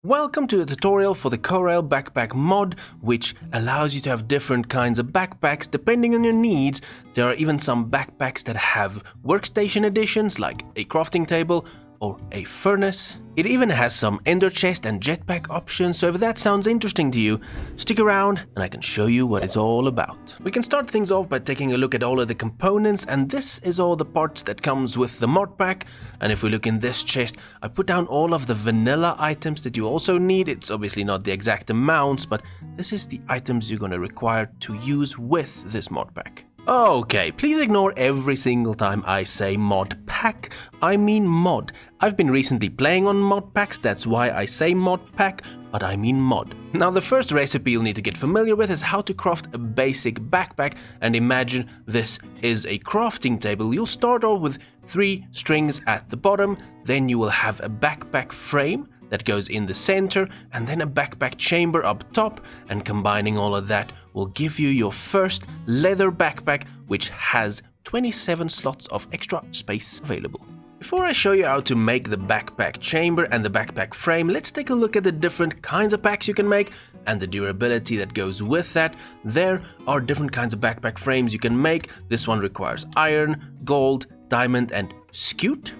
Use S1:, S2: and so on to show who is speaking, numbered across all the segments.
S1: Welcome to a tutorial for the Corail Backpack mod, which allows you to have different kinds of backpacks depending on your needs. There are even some backpacks that have workstation editions like a crafting table or a furnace. It even has some ender chest and jetpack options, so if that sounds interesting to you, stick around and I can show you what it's all about. We can start things off by taking a look at all of the components, and this is all the parts that comes with the mod pack. And if we look in this chest, I put down all of the vanilla items that you also need. It's obviously not the exact amounts, but this is the items you're going to require to use with this mod pack. Okay, please ignore every single time I say mod pack, I mean mod. I've been recently playing on mod packs, that's why I say mod pack, but I mean mod. Now the first recipe you'll need to get familiar with is how to craft a basic backpack, and imagine this is a crafting table. You'll start off with 3 strings at the bottom, then you will have a backpack frame that goes in the center, and then a backpack chamber up top, and combining all of that will give you your first leather backpack, which has 27 slots of extra space available. Before I show you how to make the backpack chamber and the backpack frame, let's take a look at the different kinds of packs you can make and the durability that goes with that. There are different kinds of backpack frames you can make. This one requires iron, gold, diamond, and scute?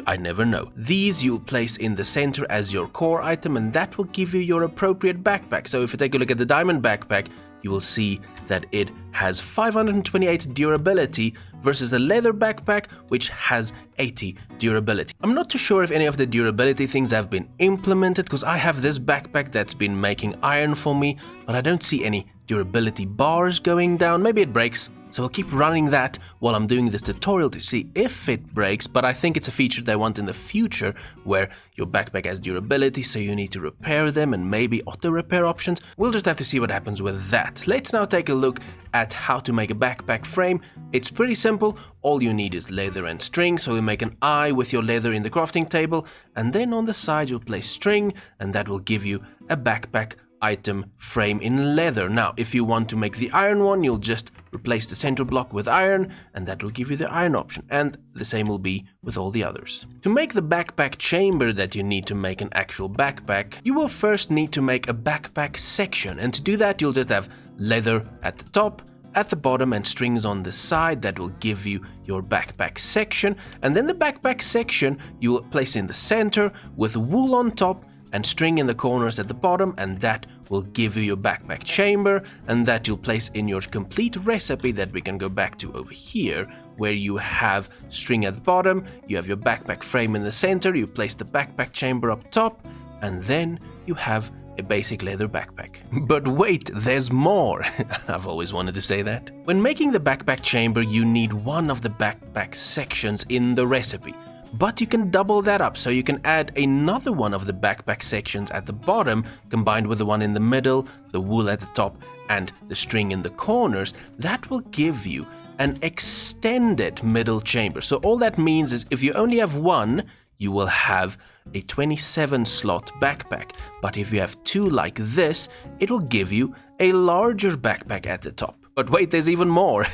S1: I never know. These you'll place in the center as your core item, and that will give you your appropriate backpack. So if you take a look at the diamond backpack, you will see that it has 528 durability versus the leather backpack, which has 80 durability. I'm not too sure if any of the durability things have been implemented, because I have this backpack that's been making iron for me, but I don't see any durability bars going down. Maybe it breaks. So I'll keep running that while I'm doing this tutorial to see if it breaks, but I think it's a feature they want in the future where your backpack has durability, so you need to repair them and maybe auto repair options. We'll just have to see what happens with that. Let's now take a look at how to make a backpack frame. It's pretty simple. All you need is leather and string, so you'll make an eye with your leather in the crafting table, and then on the side you'll place string, and that will give you a backpack item frame in leather. Now, if you want to make the iron one, you'll just replace the center block with iron, and that will give you the iron option, and the same will be with all the others. To make the backpack chamber that you need to make an actual backpack, you will first need to make a backpack section, and to do that you'll just have leather at the top, at the bottom, and strings on the side. That will give you your backpack section, and then the backpack section you will place in the center with wool on top and string in the corners at the bottom, and that will give you your backpack chamber, and that you'll place in your complete recipe that we can go back to over here, where you have string at the bottom, you have your backpack frame in the center, you place the backpack chamber up top, and then you have a basic leather backpack. But wait, there's more! I've always wanted to say that. When making the backpack chamber, you need one of the backpack sections in the recipe. But you can double that up, so you can add another one of the backpack sections at the bottom, combined with the one in the middle, the wool at the top, and the string in the corners. That will give you an extended middle chamber. So all that means is if you only have one, you will have a 27 slot backpack. But if you have 2 like this, it will give you a larger backpack at the top. But wait, there's even more.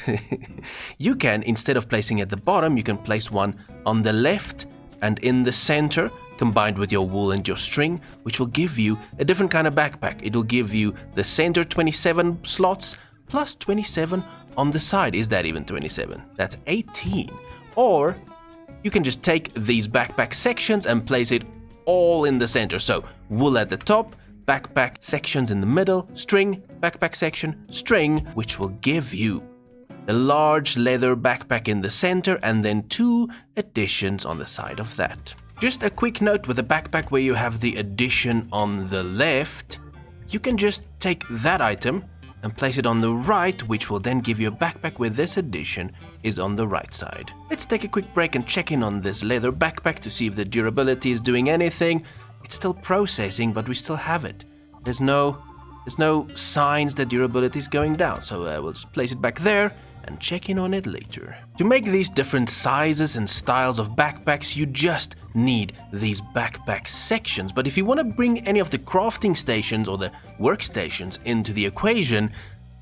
S1: You can, instead of placing at the bottom, you can place one on the left and in the center, combined with your wool and your string, which will give you a different kind of backpack. It will give you the center 27 slots plus 27 on the side. Is that even 27? That's 18. Or you can just take these backpack sections and place it all in the center. So wool at the top, backpack sections in the middle, string, backpack section, string, which will give you a large leather backpack in the center, and then 2 additions on the side of that. Just a quick note with the backpack where you have the addition on the left, you can just take that item and place it on the right, which will then give you a backpack where this addition is on the right side. Let's take a quick break and check in on this leather backpack to see if the durability is doing anything. It's still processing, but we still have it. There's no signs that durability is going down, so we'll just place it back there and check in on it later. To make these different sizes and styles of backpacks, you just need these backpack sections. But if you want to bring any of the crafting stations or the workstations into the equation,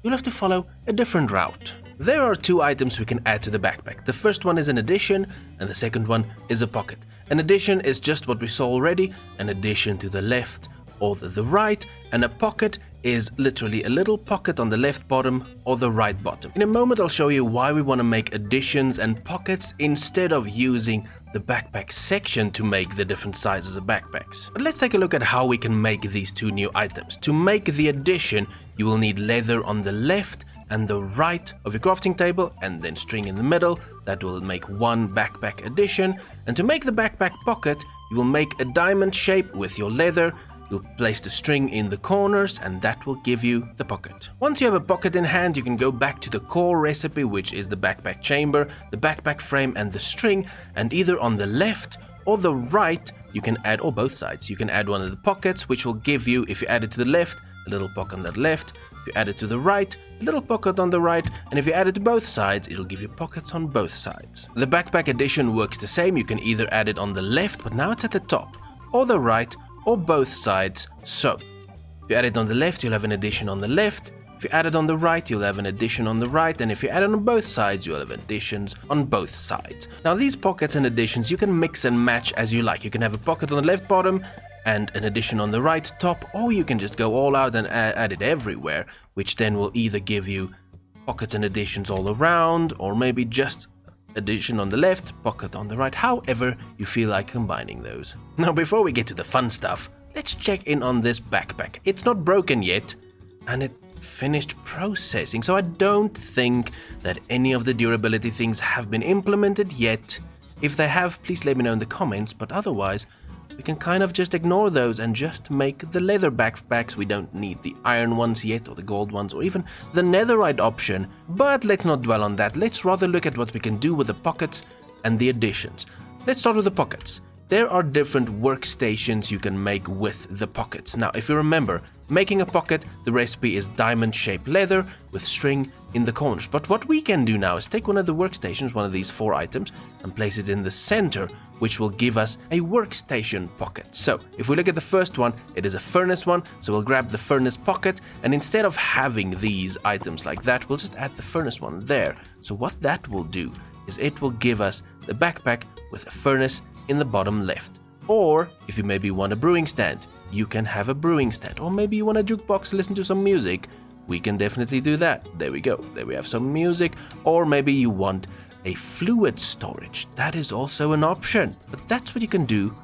S1: you'll have to follow a different route. There are two items we can add to the backpack. The first one is an addition, and the second one is a pocket. An addition is just what we saw already, an addition to the left or the right, and a pocket is literally a little pocket on the left bottom or the right bottom. In a moment I'll show you why we want to make additions and pockets instead of using the backpack section to make the different sizes of backpacks. But let's take a look at how we can make these two new items. To make the addition, you will need leather on the left and the right of your crafting table, and then string in the middle. That will make one backpack addition. And to make the backpack pocket, you will make a diamond shape with your leather. You'll place the string in the corners, and that will give you the pocket. Once you have a pocket in hand, you can go back to the core recipe, which is the backpack chamber, the backpack frame, and the string, and either on the left or the right, you can add, or both sides, you can add one of the pockets, which will give you, if you add it to the left, a little pocket on the left, if you add it to the right, a little pocket on the right, and if you add it to both sides, it'll give you pockets on both sides. The backpack addition works the same. You can either add it on the left, but now it's at the top, or the right, or both sides. So if you add it on the left, you'll have an addition on the left. If you add it on the right, you'll have an addition on the right, and if you add it on both sides, you'll have additions on both sides. Now these pockets and additions you can mix and match as you like. You can have a pocket on the left bottom and an addition on the right top, or you can just go all out and add it everywhere, which then will either give you pockets and additions all around, or maybe just addition on the left, pocket on the right, however you feel like combining those. Now before we get to the fun stuff, let's check in on this backpack. It's not broken yet, and it finished processing, so I don't think that any of the durability things have been implemented yet. If they have, please let me know in the comments, but otherwise we can kind of just ignore those and just make the leather backpacks. We don't need the iron ones yet, or the gold ones, or even the netherite option, but let's not dwell on that. Let's rather look at what we can do with the pockets and the additions. Let's start with the pockets. There are different workstations you can make with the pockets. Now, if you remember, making a pocket, the recipe is diamond-shaped leather with string in the corners. But what we can do now is take one of the workstations, one of these 4 items, and place it in the center, which will give us a workstation pocket. So, if we look at the first one, it is a furnace one, so we'll grab the furnace pocket, and instead of having these items like that, we'll just add the furnace one there. So what that will do is it will give us the backpack with a furnace in the bottom left. Or, if you maybe want a brewing stand, you can have a brewing stand. Or maybe you want a jukebox to listen to some music, we can definitely do that. There we go, there we have some music. Or maybe you want a fluid storage, that is also an option. But that's what you can do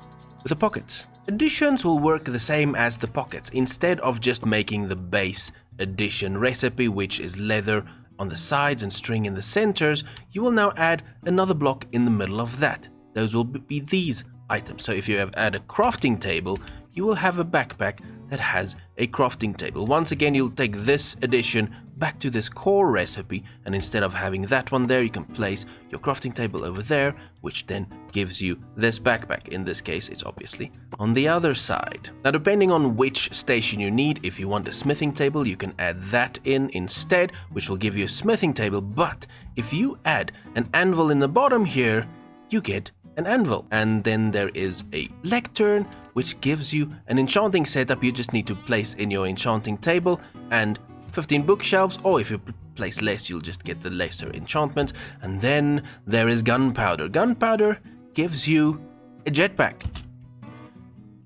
S1: with the pockets. Additions will work the same as the pockets. Instead of just making the base addition recipe, which is leather on the sides and string in the centers, you will now add another block in the middle of that. Those will be these items. So if you add a crafting table, you will have a backpack that has a crafting table. Once again, you'll take this addition back to this core recipe, and instead of having that one there, you can place your crafting table over there, which then gives you this backpack. In this case, it's obviously on the other side. Now, depending on which station you need, if you want a smithing table, you can add that in instead, which will give you a smithing table. But if you add an anvil in the bottom here, you get an anvil. And then there is a lectern, which gives you an enchanting setup. You just need to place in your enchanting table and 15 bookshelves, or if you place less, you'll just get the lesser enchantments. And then there is gunpowder. Gunpowder gives you a jetpack.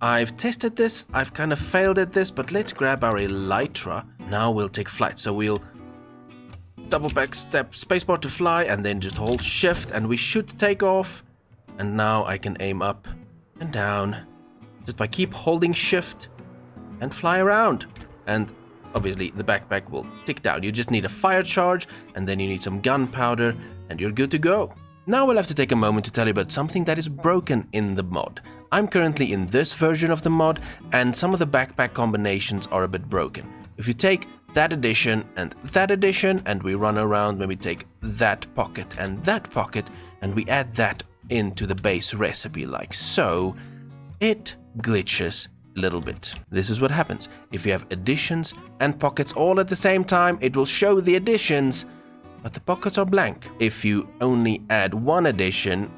S1: I've tested this, I've kind of failed at this, but let's grab our elytra. Now we'll take flight. So we'll double back step spacebar to fly, and then just hold shift, and we should take off. And now I can aim up and down just by keep holding shift and fly around. And obviously the backpack will tick down. You just need a fire charge, and then you need some gunpowder, and you're good to go. Now we'll have to take a moment to tell you about something that is broken in the mod. I'm currently in this version of the mod, and some of the backpack combinations are a bit broken. If you take that addition, and we run around, maybe take that pocket, and we add that into the base recipe like so, it glitches a little bit. This is what happens. If you have additions and pockets all at the same time, it will show the additions, but the pockets are blank. If you only add one addition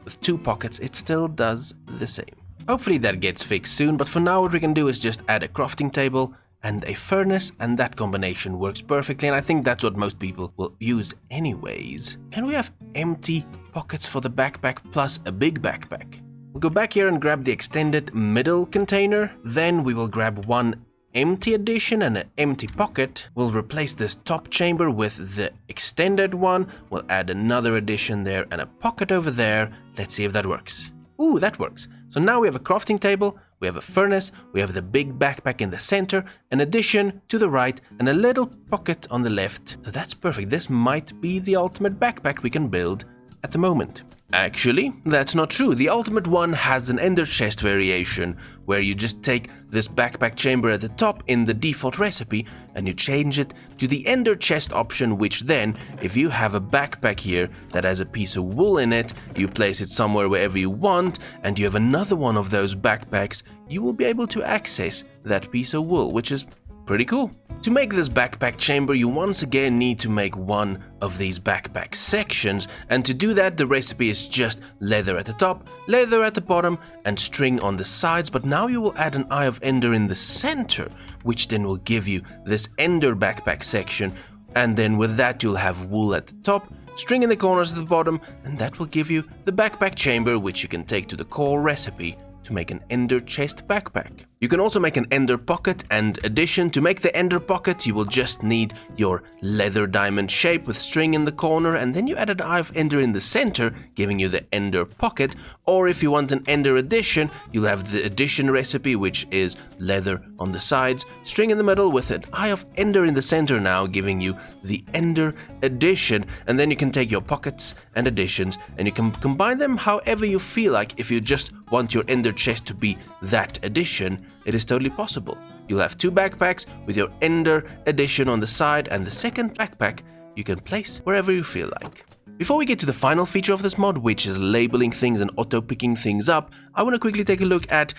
S1: with 2 pockets, it still does the same. Hopefully that gets fixed soon, but for now what we can do is just add a crafting table and a furnace, and that combination works perfectly, and I think that's what most people will use anyways. Can we have empty pockets for the backpack plus a big backpack? We'll go back here and grab the extended middle container, then we will grab one empty addition and an empty pocket. We'll replace this top chamber with the extended one. We'll add another addition there and a pocket over there. Let's see if that works. Ooh, that works. So now we have a crafting table, we have a furnace, we have the big backpack in the center, an addition to the right, and a little pocket on the left. So that's perfect. This might be the ultimate backpack we can build at the moment. Actually, that's not true. The ultimate one has an ender chest variation, where you just take this backpack chamber at the top in the default recipe and you change it to the ender chest option, which then, if you have a backpack here that has a piece of wool in it, you place it somewhere wherever you want, and you have another one of those backpacks, you will be able to access that piece of wool, which is pretty cool. To make this backpack chamber, you once again need to make one of these backpack sections, and to do that the recipe is just leather at the top, leather at the bottom, and string on the sides, but now you will add an Eye of Ender in the center, which then will give you this ender backpack section, and then with that you'll have wool at the top, string in the corners at the bottom, and that will give you the backpack chamber, which you can take to the core recipe to make an ender chest backpack. You can also make an ender pocket and addition. To make the ender pocket, you will just need your leather diamond shape with string in the corner, and then you add an Eye of Ender in the center, giving you the ender pocket. Or if you want an ender addition, you'll have the addition recipe, which is leather on the sides, string in the middle with an Eye of Ender in the center now, giving you the ender addition. And then you can take your pockets and additions and you can combine them however you feel like. If you just want your ender chest to be that addition, it is totally possible. You'll have two backpacks with your ender addition on the side, and the second backpack you can place wherever you feel like. Before we get to the final feature of this mod, which is labeling things and auto-picking things up, I want to quickly take a look at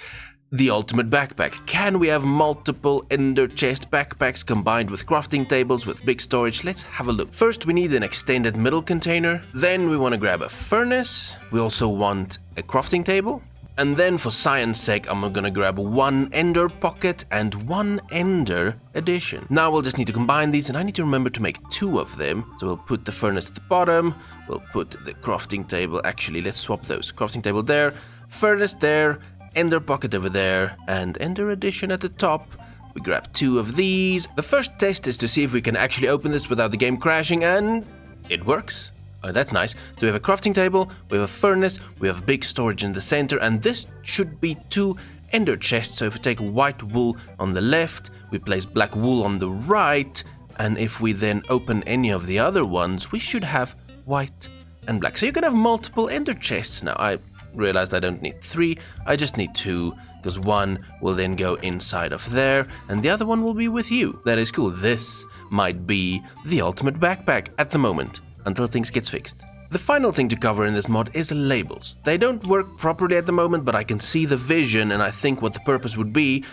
S1: the ultimate backpack. Can we have multiple ender chest backpacks combined with crafting tables with big storage? Let's have a look. First, we need an extended middle container. Then we want to grab a furnace. We also want a crafting table. And then for science sake, I'm gonna grab one ender pocket and one ender addition. Now we'll just need to combine these, and I need to remember to make two of them. So we'll put the furnace at the bottom, we'll put the crafting table, actually let's swap those. Crafting table there, furnace there, ender pocket over there, and ender addition at the top. We grab two of these. The first test is to see if we can actually open this without the game crashing, and it works. Oh, that's nice. So we have a crafting table, we have a furnace, we have big storage in the center, and this should be two ender chests. So if we take white wool on the left, we place black wool on the right, and if we then open any of the other ones, we should have white and black. So you can have multiple ender chests now. I realized I don't need three, I just need two, because one will then go inside of there, and the other one will be with you. That is cool. This might be the ultimate backpack at the moment, until things gets fixed. The final thing to cover in this mod is labels. They don't work properly at the moment, but I can see the vision, and I think what the purpose would be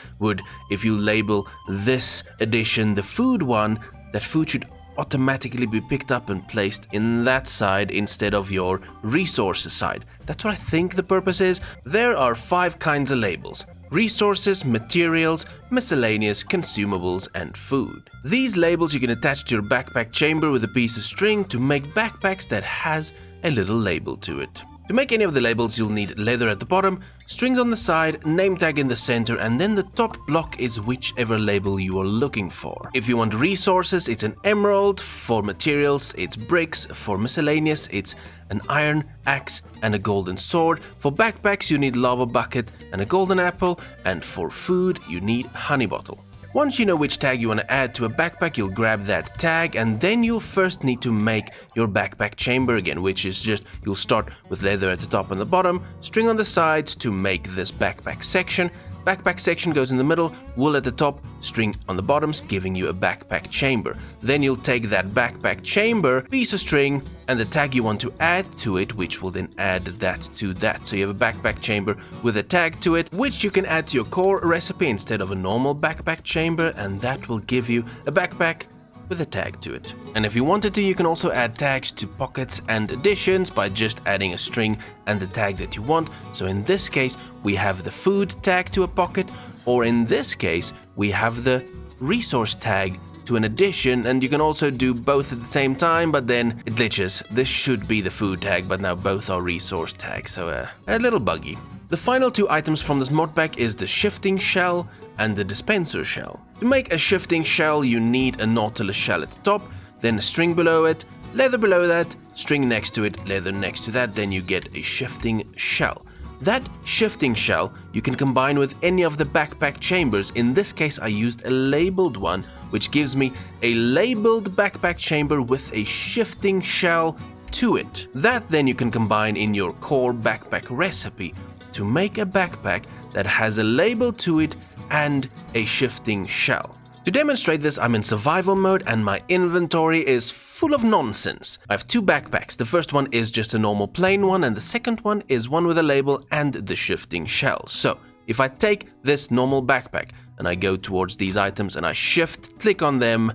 S1: if you label this edition the food one, that food should automatically be picked up and placed in that side instead of your resources side. That's what I think the purpose is. There are 5 kinds of labels: resources, materials, miscellaneous, consumables, and food. These labels you can attach to your backpack chamber with a piece of string to make backpacks that has a little label to it. To make any of the labels, you'll need leather at the bottom, strings on the side, name tag in the center, and then the top block is whichever label you are looking for. If you want resources, it's an emerald. For materials, it's bricks. For miscellaneous, it's an iron axe and a golden sword. For backpacks, you need lava bucket and a golden apple, and for food, you need honey bottle. Once you know which tag you want to add to a backpack, you'll grab that tag, and then you'll first need to make your backpack chamber again, which is just, you'll start with leather at the top and the bottom, string on the sides to make this backpack section. Backpack section goes in the middle, wool at the top, string on the bottoms, giving you a backpack chamber. Then you'll take that backpack chamber, piece of string, and the tag you want to add to it, which will then add that to that. So you have a backpack chamber with a tag to it, which you can add to your core recipe instead of a normal backpack chamber, and that will give you a backpack with a tag to it. And if you wanted to, you can also add tags to pockets and additions by just adding a string and the tag that you want. So in this case, we have the food tag to a pocket, or in this case, we have the resource tag to an addition, and you can also do both at the same time, but then it glitches. This should be the food tag, but now both are resource tags, so a little buggy. The final two items from this mod pack is the shifting shell and the dispenser shell. To make a shifting shell, you need a nautilus shell at the top, then a string below it, leather below that, string next to it, leather next to that, then you get a shifting shell. That shifting shell you can combine with any of the backpack chambers. In this case I used a labeled one, which gives me a labeled backpack chamber with a shifting shell to it. That then you can combine in your core backpack recipe to make a backpack that has a label to it and a shifting shell. To demonstrate this, I'm in survival mode and my inventory is full of nonsense. I have two backpacks. The first one is just a normal plain one, and the second one is one with a label and the shifting shell. So if I take this normal backpack and I go towards these items and I shift click on them,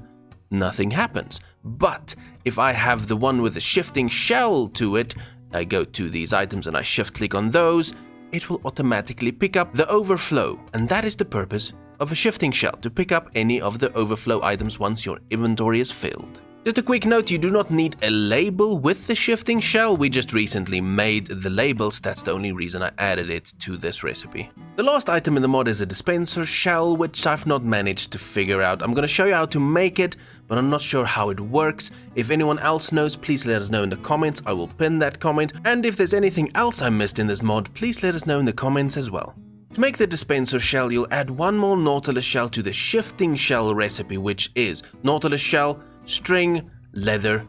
S1: nothing happens. But if I have the one with the shifting shell to it, I go to these items and I shift click on those, it will automatically pick up the overflow, and that is the purpose of a shifting shell, to pick up any of the overflow items once your inventory is filled. Just a quick note, you do not need a label with the shifting shell, we just recently made the labels, that's the only reason I added it to this recipe. The last item in the mod is a dispenser shell, which I've not managed to figure out. I'm gonna show you how to make it, but I'm not sure how it works. If anyone else knows, please let us know in the comments, I will pin that comment, and if there's anything else I missed in this mod, please let us know in the comments as well. To make the dispenser shell, you'll add one more nautilus shell to the shifting shell recipe, which is nautilus shell, string, leather,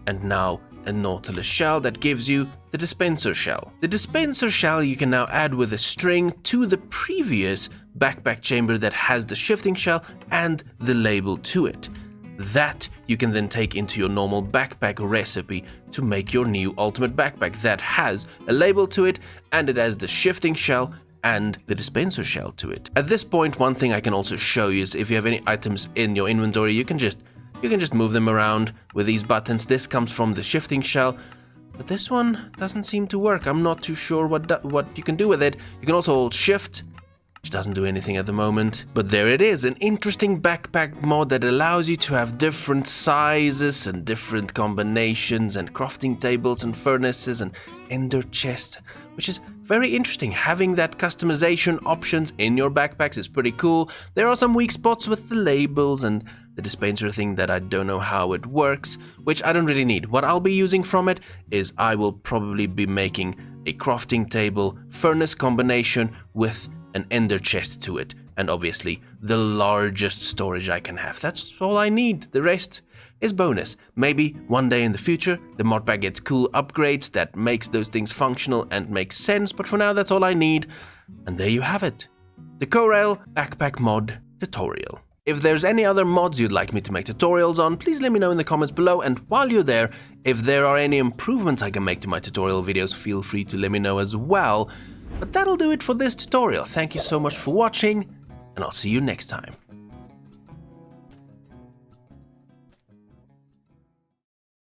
S1: and now a nautilus shell that gives you the dispenser shell. The dispenser shell you can now add with a string to the previous backpack chamber that has the shifting shell and the label to it. That you can then take into your normal backpack recipe to make your new ultimate backpack that has a label to it and it has the shifting shell and the dispenser shell to it. At this point, one thing I can also show you is if you have any items in your inventory, you can just move them around with these buttons. This comes from the shifting shell, but this one doesn't seem to work. I'm not too sure what you can do with it. You can also hold shift, which doesn't do anything at the moment. But there it is, an interesting backpack mod that allows you to have different sizes and different combinations and crafting tables and furnaces and ender chests, which is very interesting. Having that customization options in your backpacks is pretty cool. There are some weak spots with the labels and the dispenser thing that I don't know how it works, which I don't really need. What I'll be using from it is I will probably be making a crafting table furnace combination with an ender chest to it, and obviously the largest storage I can have. That's all I need. The rest is bonus. Maybe one day in the future the mod pack gets cool upgrades that makes those things functional and makes sense, but for now that's all I need. And there you have it, the Corail Backpack Mod tutorial. If there's any other mods you'd like me to make tutorials on, please let me know in the comments below, and while you're there, if there are any improvements I can make to my tutorial videos, feel free to let me know as well. But that'll do it for this tutorial. Thank you so much for watching, and I'll see you next time.